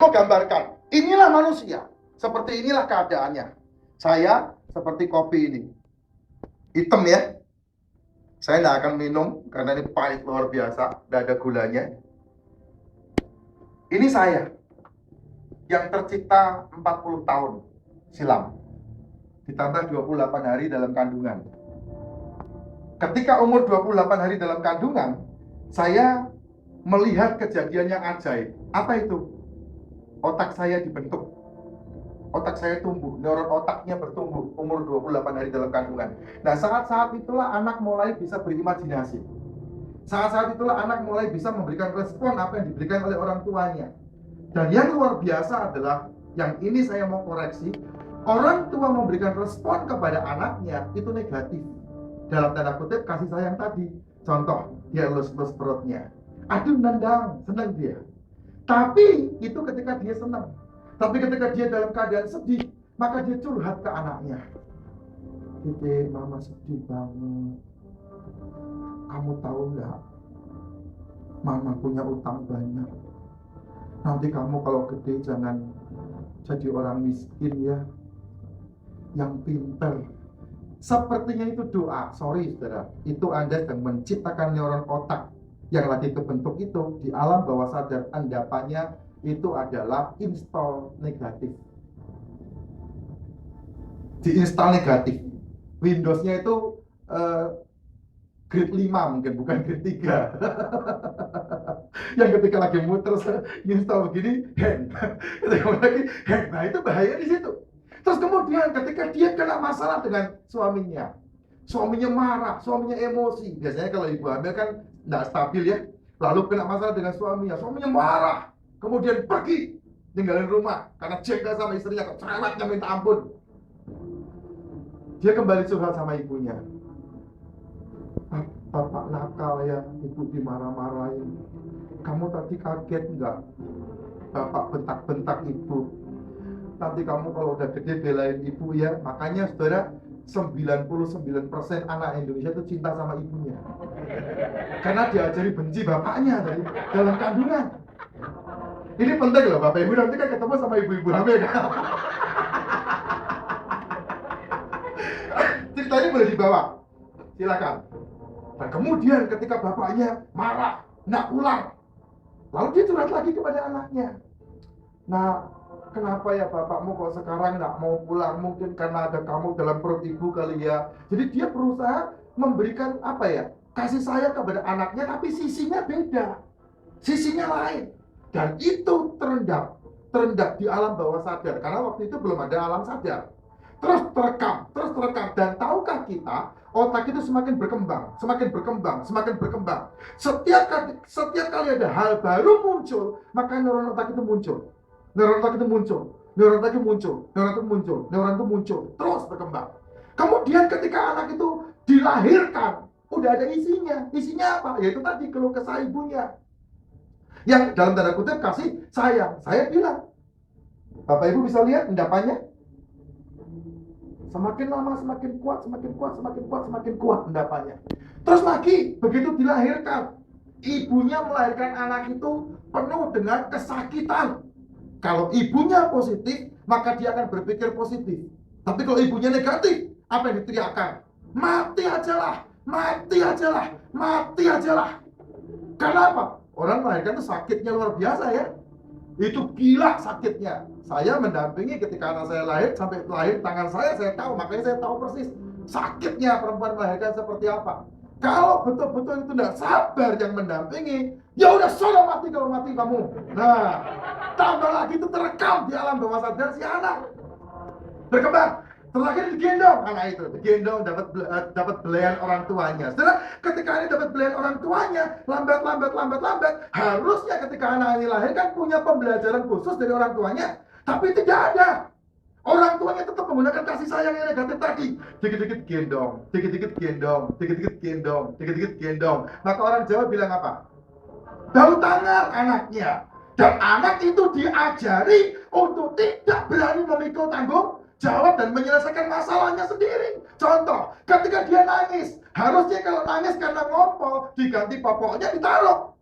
Kau gambarkan, inilah manusia. Seperti inilah keadaannya. Saya seperti kopi ini. Hitam ya. Saya tidak akan minum karena ini pahit luar biasa. Tidak ada gulanya. Ini saya yang tercipta 40 tahun silam. Ditambah 28 hari dalam kandungan. Ketika umur 28 hari dalam kandungan, saya melihat kejadian yang ajaib. Apa itu? Otak saya dibentuk. Otak saya tumbuh, neuron otaknya bertumbuh umur 28 hari dalam kandungan. Nah, saat-saat itulah anak mulai bisa berimajinasi. Saat-saat itulah anak mulai bisa memberikan respon apa yang diberikan oleh orang tuanya. Dan yang luar biasa adalah, yang ini saya mau koreksi, orang tua memberikan respon kepada anaknya itu negatif. Dalam tanda kutip kasih sayang tadi. Contoh, dia elus-elus perutnya. Aduh, nendang, senang dia. Tapi itu ketika dia senang. Tapi ketika dia dalam keadaan sedih, maka dia curhat ke anaknya. Dede, mama sedih banget. Kamu tahu nggak? Mama punya utang banyak. Nanti kamu kalau gede jangan jadi orang miskin ya. Yang pinter. Sepertinya itu doa. Sorry saudara, itu Anda sedang menciptakan neuron otak yang lagi kebentuk itu di alam bawah sadar endapannya itu adalah install negatif. Diinstal negatif. Windowsnya itu grade 5 mungkin, bukan grade 3. Yang ketika lagi muter install begini, hang. Ketika lagi hang. Nah, itu bahaya di situ. Terus kemudian ketika dia kena masalah dengan suaminya, suaminya marah, suaminya emosi. Biasanya kalau ibu hamil kan tidak stabil ya. Lalu kena masalah dengan suaminya marah, kemudian pergi tinggalin rumah karena jengkel sama istrinya, cerewetnya minta ampun. Dia kembali curhat sama ibunya. Bapak nakal ya, ibu dimarah-marahin. Kamu tadi kaget enggak? Bapak bentak-bentak ibu. Nanti kamu kalau udah gede belain ibu ya. Makanya saudara, 99% anak Indonesia itu cinta sama ibunya. Karena diajari benci bapaknya dari dalam kandungan. Ini penting loh Bapak Ibu, nanti kan ketemu sama ibu-ibu hamil kan? Cerita ini boleh dibawa, silakan. Dan kemudian ketika bapaknya marah, nggak pulang, lalu dia curhat lagi kepada anaknya. Nah, kenapa ya bapakmu kok sekarang nggak mau pulang? Mungkin karena ada kamu dalam perut ibu kali ya. Jadi dia berusaha memberikan apa ya, kasih sayang kepada anaknya, tapi sisinya beda, sisinya lain. Dan itu terendap di alam bawah sadar. Karena waktu itu belum ada alam sadar. Terus terekam. Dan tahukah kita, otak itu semakin berkembang. Setiap kali ada hal baru muncul, maka neuron otak itu muncul. Neuron itu muncul. Terus berkembang. Kemudian ketika anak itu dilahirkan, udah ada isinya. Isinya apa? Yaitu tadi keluh kesah ibunya. Yang dalam tanda kutip kasih sayang. Saya bilang, Bapak Ibu bisa lihat endapannya. Semakin lama semakin kuat endapannya. Terus lagi, begitu dilahirkan, ibunya melahirkan anak itu penuh dengan kesakitan. Kalau ibunya positif, maka dia akan berpikir positif. Tapi kalau ibunya negatif, apa yang diteriakkan? Mati aja lah. Kenapa? Orang melahirkan itu sakitnya luar biasa ya. Itu gila sakitnya. Saya mendampingi ketika anak saya lahir, sampai lahir tangan saya tahu. Makanya saya tahu persis sakitnya perempuan melahirkan seperti apa. Kalau betul-betul itu tidak sabar yang mendampingi, ya udah sono mati kalau mati kamu. Nah, tambah lagi itu terekam di alam bawah sadar si anak. Berkembang. Terakhir digendong anak itu, digendong dapat belayan orang tuanya. Setelah ketika ini dapat belayan orang tuanya, lambat, harusnya ketika anak ini lahir kan punya pembelajaran khusus dari orang tuanya, tapi tidak ada. Orang tuanya tetap menggunakan kasih sayang yang negatif tadi. Dikit-dikit gendong. Maka orang Jawa bilang apa? Bau tangan anaknya. Dan anak itu diajari untuk tidak berani memikul tanggung jawab dan menyelesaikan masalahnya sendiri. Contoh, ketika dia nangis, harusnya kalau nangis karena ngompol, diganti popoknya ditaruh.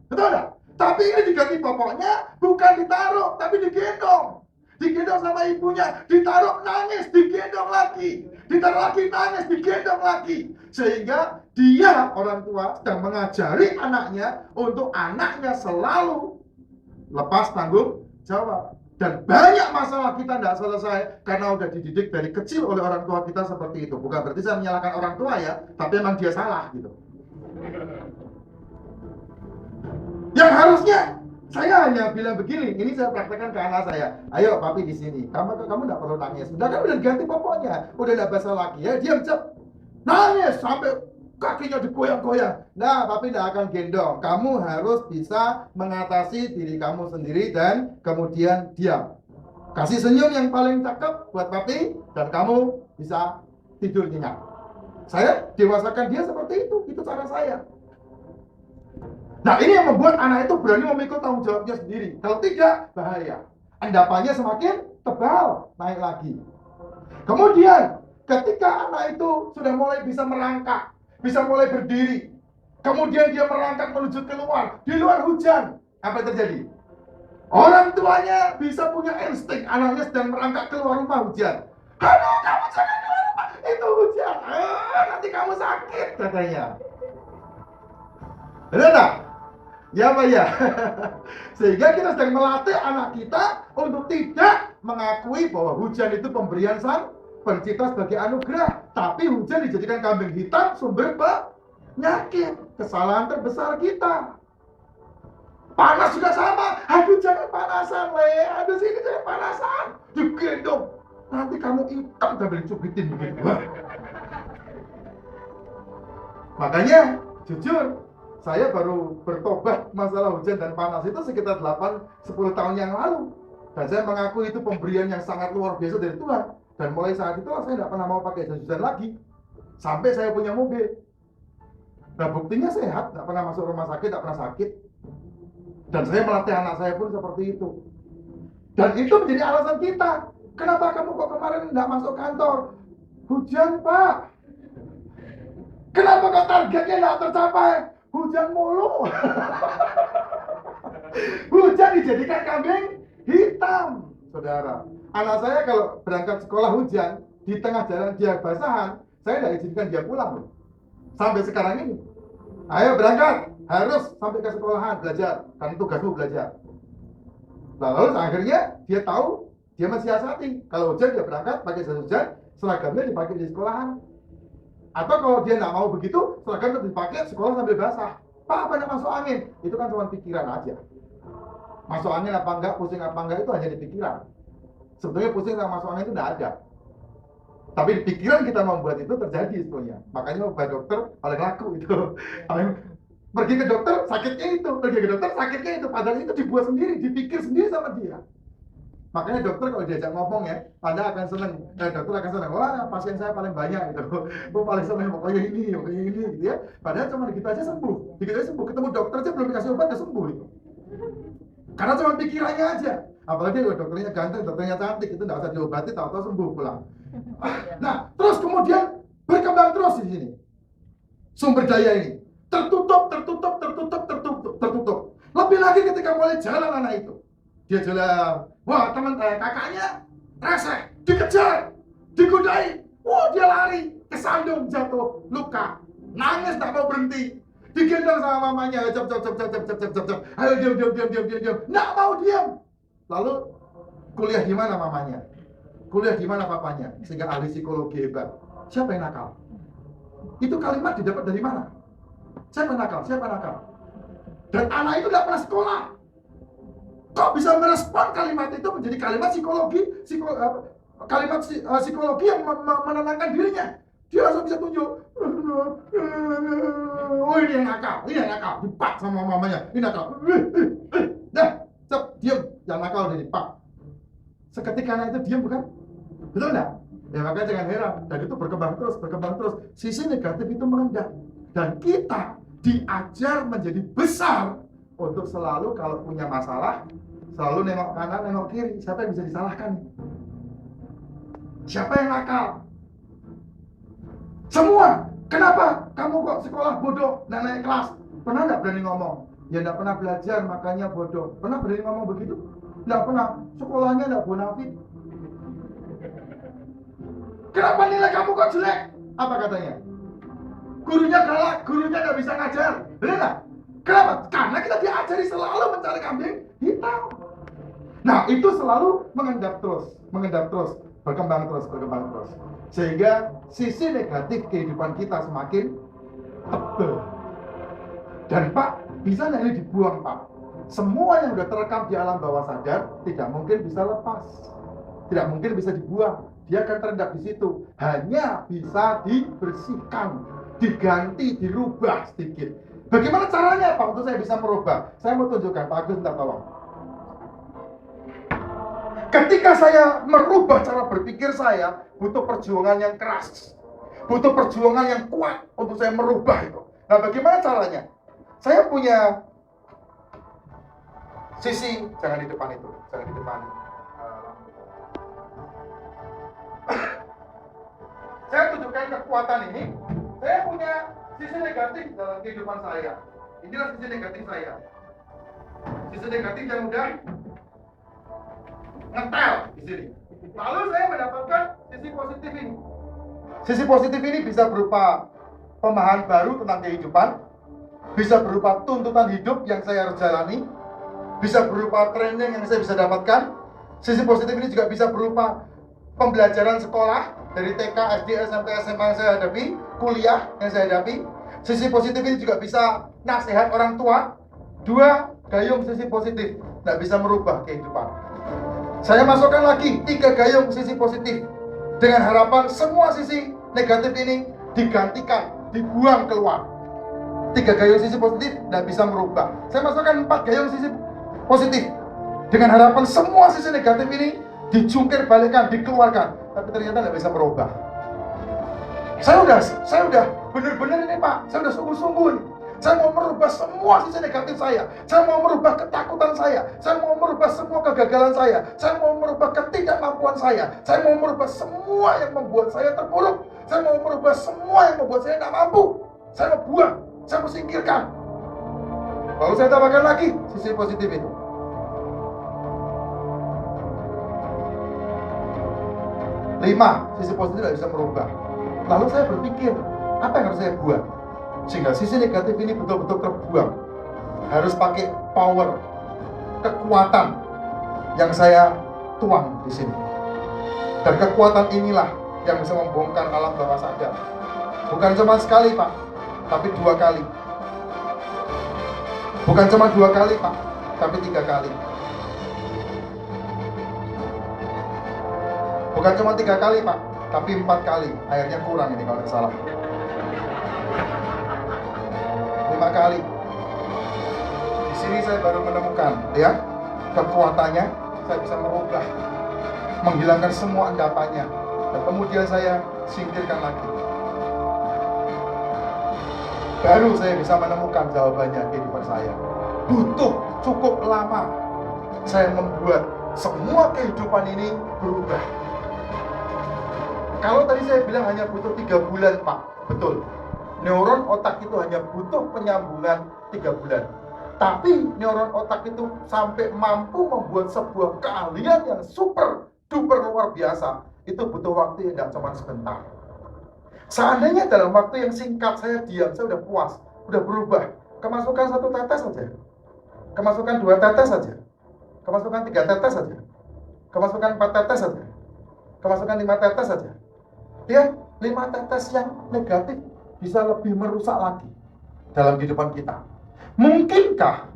Betul nggak? Tapi ini diganti popoknya, bukan ditaruh, tapi digendong. Digendong sama ibunya, ditaruh nangis, digendong lagi. Ditaruh lagi nangis, digendong lagi. Sehingga dia, orang tua, sedang mengajari anaknya untuk anaknya selalu lepas tanggung jawab. Dan banyak masalah kita tidak selesai karena udah dididik dari kecil oleh orang tua kita seperti itu. Bukan berarti saya menyalahkan orang tua ya, tapi emang dia salah gitu. Yang harusnya saya hanya bilang begini, ini saya praktekkan ke anak saya. Ayo papi di sini, kamu tidak perlu nangis. Udah kan udah ganti popoknya, udah tidak basah lagi ya, diam cep. Nangis sampai kakinya digoyang-goyang. Nah, papi tidak akan gendong. Kamu harus bisa mengatasi diri kamu sendiri dan kemudian diam. Kasih senyum yang paling cakep buat papi dan kamu bisa tidur nyenyak. Saya dewasakan dia seperti itu cara saya. Nah, ini yang membuat anak itu berani memikul tanggung jawabnya sendiri. Kalau tidak, bahaya. Endapannya semakin tebal, naik lagi. Kemudian, ketika anak itu sudah mulai bisa merangkak, bisa mulai berdiri, kemudian dia merangkak menuju keluar, di luar hujan, apa yang terjadi? Orang tuanya bisa punya insting, anaknya sedang merangkak keluar rumah hujan. Aduh, kamu jangan keluar rumah, itu hujan. Nanti kamu sakit, katanya. Benar tak? Ya Pak ya. Sehingga kita sedang melatih anak kita untuk tidak mengakui bahwa hujan itu pemberian Sang Pencipta sebagai anugerah, tapi hujan dijadikan kambing hitam sumber penyakit. Kesalahan terbesar kita. Panas juga sama. Aduh jangan panasan le. Aduh sini jangan panasan. Digendong. Nanti kamu hitam sambil dicubitin begitu. Makanya jujur, saya baru bertobat masalah hujan dan panas itu sekitar 8-10 tahun yang lalu. Dan saya mengaku itu pemberian yang sangat luar biasa dari Tuhan. Dan mulai saat itu saya tidak pernah mau pakai jas hujan lagi. Sampai saya punya mobil. Nah buktinya sehat, tidak pernah masuk rumah sakit, tidak pernah sakit. Dan saya melatih anak saya pun seperti itu. Dan itu menjadi alasan kita. Kenapa kamu kok kemarin tidak masuk kantor? Hujan Pak. Kenapa kok targetnya tidak tercapai? Hujan mulu. Hujan dijadikan kambing hitam, saudara. Anak saya kalau berangkat sekolah hujan, di tengah jalan dia basahan, saya tidak izinkan dia pulang loh. Sampai sekarang ini. Ayo berangkat, harus sampai ke sekolahan belajar, karena tugasmu belajar. Lalu akhirnya dia tahu, dia mensiasati. Kalau hujan dia berangkat pakai jas hujan, seragamnya dipakai di sekolahan. Atau kalau dia nggak mau begitu, seragam tetap dipakai, sekolah sambil basah. Pak, banyak masuk angin. Itu kan cuma pikiran aja. Masuk angin apa enggak, pusing apa enggak, itu hanya di pikiran. Sebetulnya pusing sama masuk angin itu enggak ada. Tapi di pikiran kita membuat itu terjadi sebetulnya. Makanya obat dokter paling laku itu. Pergi ke dokter, sakitnya itu. Pergi ke dokter, sakitnya itu. Padahal itu dibuat sendiri, dipikir sendiri sama dia. Makanya dokter kalau diajak ngomong ya, Anda akan senang. Dokter akan senang. Wah, pasien saya paling banyak gitu. Paling senang pokoknya ini gitu ya. Padahal cuma dikit aja sembuh. Dikit aja sembuh. Ketemu dokter aja belum dikasih obat udah sembuh itu. Karena cuma pikirannya aja. Apalagi kalau dokternya ganteng, dokternya cantik, itu tidak usah diobati, tahu-tahu sembuh pulang. Nah, terus kemudian berkembang terus di sini. Sumber daya ini tertutup. Lebih lagi ketika mulai jalan anak itu. Dia jalan, wah kakaknya resek, dikejar, digodai, wah dia lari, kesandung, jatuh, luka, nangis tak mau berhenti, digendong sama mamanya, cep, ayo diam, nggak mau diam. Lalu kuliah di mana mamanya, kuliah di mana papanya, sehingga ahli psikologi hebat. Siapa yang nakal? Itu kalimat didapat dari mana? Siapa nakal? Dan anak itu tidak pernah sekolah. Kok bisa merespon kalimat itu menjadi kalimat psikologi yang menenangkan dirinya. Dia langsung bisa tunjuk. Oh ini yang nakal, dipak sama mamanya. Ini nakal. Dah, cep, diam. Yang nakal udah dipak. Seketika anak itu diam bukan? Betul enggak? Ya makanya jangan heran. Dan itu berkembang terus. Sisi negatif itu mengendap. Dan kita diajar menjadi besar untuk selalu kalau punya masalah, selalu nengok kanan, nengok kiri. Siapa yang bisa disalahkan? Siapa yang nakal? Semua. Kenapa? Kamu kok sekolah bodoh, naik kelas? Pernah nggak berani ngomong? Ya nggak pernah belajar, makanya bodoh. Pernah berani ngomong begitu? Nggak pernah. Sekolahnya nggak bonafit. Kenapa nilai kamu kok jelek? Apa katanya? Gurunya galak, gurunya nggak bisa ngajar. Benar nggak? Kenapa? Karena kita diajari selalu mencari kambing hitam. Nah, itu selalu mengendap terus, berkembang terus. Sehingga sisi negatif kehidupan kita semakin tebal. Dan Pak, bisa nggak ini dibuang Pak? Semua yang sudah terekam di alam bawah sadar tidak mungkin bisa lepas, tidak mungkin bisa dibuang. Dia akan terendap di situ. Hanya bisa dibersihkan, diganti, dirubah sedikit. Bagaimana caranya Pak untuk saya bisa merubah? Saya mau tunjukkan, Pak Agus, minta tolong. Ketika saya merubah cara berpikir saya, butuh perjuangan yang keras, butuh perjuangan yang kuat untuk saya merubah itu. Nah, bagaimana caranya? Saya punya sisi, jangan di depan itu, jangan di depan. Saya tunjukkan kekuatan ini. Saya punya sisi negatif dalam kehidupan saya. Inilah sisi negatif saya. Sisi negatif yang udah ngetel di sini. Lalu saya mendapatkan sisi positif ini. Sisi positif ini bisa berupa pemahaman baru tentang kehidupan, bisa berupa tuntutan hidup yang saya harus jalani, bisa berupa training yang saya bisa dapatkan. Sisi positif ini juga bisa berupa pembelajaran sekolah dari TK, SD, SMP, SMA yang saya hadapi, kuliah yang saya hadapi. Sisi positif ini juga bisa nasihat orang tua. Dua gayung sisi positif, nggak bisa merubah kehidupan. Saya masukkan lagi 3 gayung sisi positif dengan harapan semua sisi negatif ini digantikan, dibuang keluar. 3 gayung sisi positif nggak bisa merubah. Saya masukkan 4 gayung sisi positif dengan harapan semua sisi negatif ini dijungkir balikan, dikeluarkan, tapi ternyata nggak bisa merubah. Saya udah benar-benar ini Pak, saya udah sungguh-sungguh nih. Saya mau merubah semua sisi negatif saya mau merubah ketakutan saya mau merubah semua kegagalan saya mau merubah ketidakmampuan saya mau merubah semua yang membuat saya terpuruk, saya mau merubah semua yang membuat saya tidak mampu, saya mau buang, saya mau singkirkan. Lalu saya tambahkan lagi sisi positif itu. Lima, sisi positif tidak bisa merubah. Lalu saya berpikir, apa yang harus saya buat sehingga sisi negatif ini betul-betul terbuang? Harus pakai power, kekuatan yang saya tuang di sini. Dan kekuatan inilah yang bisa membongkar alam bawah sadar. Bukan cuma sekali Pak, tapi 2 kali. Bukan cuma 2 kali Pak, tapi 3 kali. Bukan cuma 3 kali Pak, tapi 4 kali. Akhirnya kurang ini kalau tidak salah. 5 kali. Di sini saya baru menemukan, ya, kekuatannya. Saya bisa merubah, menghilangkan semua anggapannya, dan kemudian saya singkirkan lagi. Baru saya bisa menemukan jawabannya kehidupan saya. Butuh cukup lama saya membuat semua kehidupan ini berubah. Kalau tadi saya bilang hanya butuh 3 bulan Pak, betul. Neuron otak itu hanya butuh penyambungan 3 bulan. Tapi neuron otak itu sampai mampu membuat sebuah keahlian yang super duper luar biasa, itu butuh waktu yang tidak cuma sebentar. Seandainya dalam waktu yang singkat saya diam, saya udah puas, udah berubah. Kemasukan 1 tetes saja, kemasukan 2 tetes saja, kemasukan 3 tetes saja, kemasukan 4 tetes saja, kemasukan 5 tetes saja. Ya, 5 tetes yang negatif bisa lebih merusak lagi dalam kehidupan kita. Mungkinkah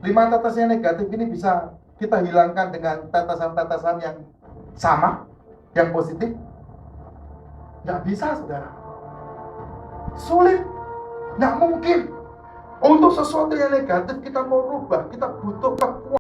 5 tetes yang negatif ini bisa kita hilangkan dengan tetesan-tetesan yang sama, yang positif? Nggak bisa, saudara. Sulit, nggak mungkin. Untuk sesuatu yang negatif kita mau rubah, kita butuh kekuatan.